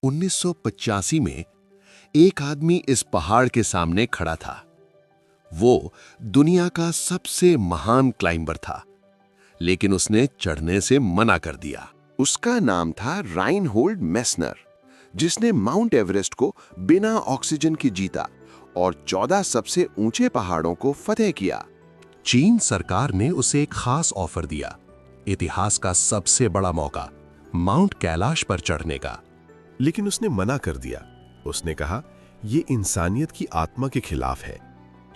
1985 में एक आदमी इस पहाड़ के सामने खड़ा था। वो दुनिया का सबसे महान क्लाइंबर था, लेकिन उसने चढ़ने से मना कर दिया। उसका नाम था राइनहोल्ड मेस्नर, जिसने माउंट एवरेस्ट को बिना ऑक्सीजन के जीता और 14 सबसे ऊंचे पहाड़ों को फतेह किया। चीन सरकार ने उसे एक खास ऑफर दिया, इतिहास का सबसे बड़ा मौका, माउंट कैलाश पर चढ़ने का। लेकिन उसने मना कर दिया। उसने कहा, यह इंसानियत की आत्मा के खिलाफ है।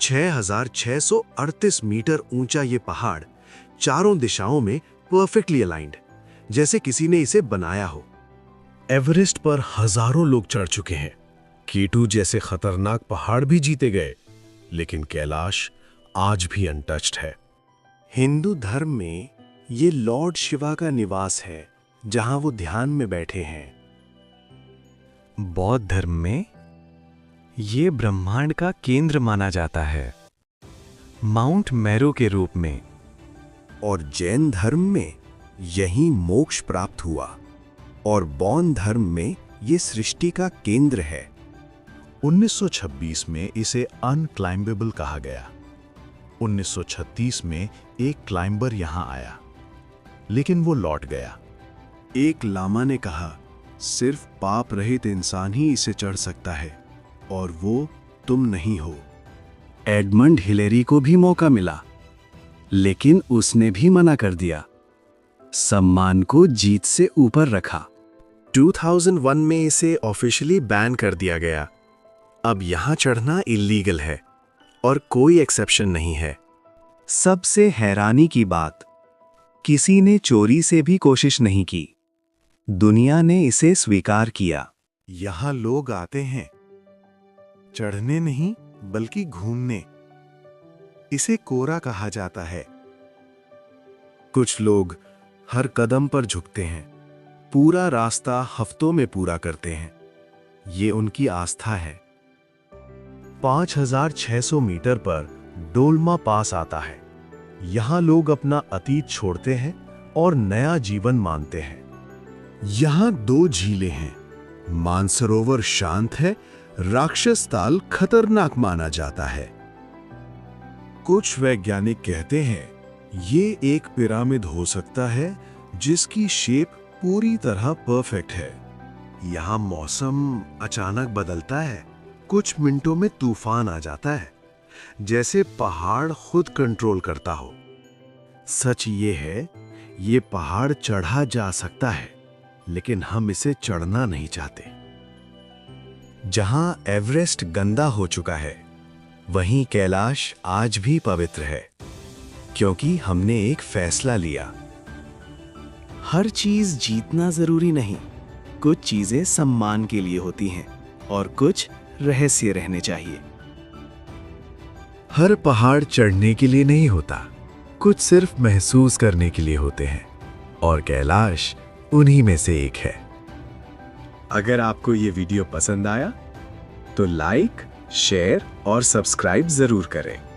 6,638 मीटर ऊंचा ये पहाड़ चारों दिशाओं में परफेक्टली अलाइंड, जैसे किसी ने इसे बनाया हो। एवरेस्ट पर हजारों लोग चढ़ चुके हैं, K2 जैसे खतरनाक पहाड़ भी जीते गए, लेकिन कैलाश आज भी अनटच्ड है। हिंदू धर्म में ये लॉर्ड शिवा का निवास है, जहां वो ध्यान में बैठे हैं। बौद्ध धर्म में ये ब्रह्मांड का केंद्र माना जाता है, माउंट मैरो के रूप में। और जैन धर्म में यही मोक्ष प्राप्त हुआ, और बौद्ध धर्म में ये सृष्टि का केंद्र है। 1926 में इसे अनक्लाइंबेबल कहा गया। 1936 में एक क्लाइंबर यहां आया, लेकिन वो लौट गया। एक लामा ने कहा, सिर्फ पाप रहित इंसान ही इसे चढ़ सकता है, और वो तुम नहीं हो। एडमंड हिलेरी को भी मौका मिला, लेकिन उसने भी मना कर दिया। सम्मान को जीत से ऊपर रखा। 2001 में इसे ऑफिशियली बैन कर दिया गया। अब यहां चढ़ना इलीगल है और कोई एक्सेप्शन नहीं है। सबसे हैरानी की बात, किसी ने चोरी से भी कोशिश नहीं की। दुनिया ने इसे स्वीकार किया। यहां लोग आते हैं, चढ़ने नहीं बल्कि घूमने। इसे कोरा कहा जाता है। कुछ लोग हर कदम पर झुकते हैं, पूरा रास्ता हफ्तों में पूरा करते हैं। ये उनकी आस्था है। 5,600 मीटर पर डोलमा पास आता है। यहां लोग अपना अतीत छोड़ते हैं और नया जीवन मानते हैं। यहां 2 झीलें हैं। मानसरोवर शांत है, राक्षस ताल खतरनाक माना जाता है। कुछ वैज्ञानिक कहते हैं ये एक पिरामिड हो सकता है जिसकी शेप पूरी तरह परफेक्ट है। यहां मौसम अचानक बदलता है, कुछ मिनटों में तूफान आ जाता है, जैसे पहाड़ खुद कंट्रोल करता हो। सच ये है, ये पहाड़ चढ़ा जा सकता है, लेकिन हम इसे चढ़ना नहीं चाहते। जहां एवरेस्ट गंदा हो चुका है, वहीं कैलाश आज भी पवित्र है, क्योंकि हमने एक फैसला लिया। हर चीज जीतना जरूरी नहीं। कुछ चीजें सम्मान के लिए होती हैं और कुछ रहस्य रहने चाहिए। हर पहाड़ चढ़ने के लिए नहीं होता, कुछ सिर्फ महसूस करने के लिए होते हैं, और कैलाश उन्हीं में से एक है। अगर आपको ये वीडियो पसंद आया तो लाइक, शेयर और सब्सक्राइब जरूर करें।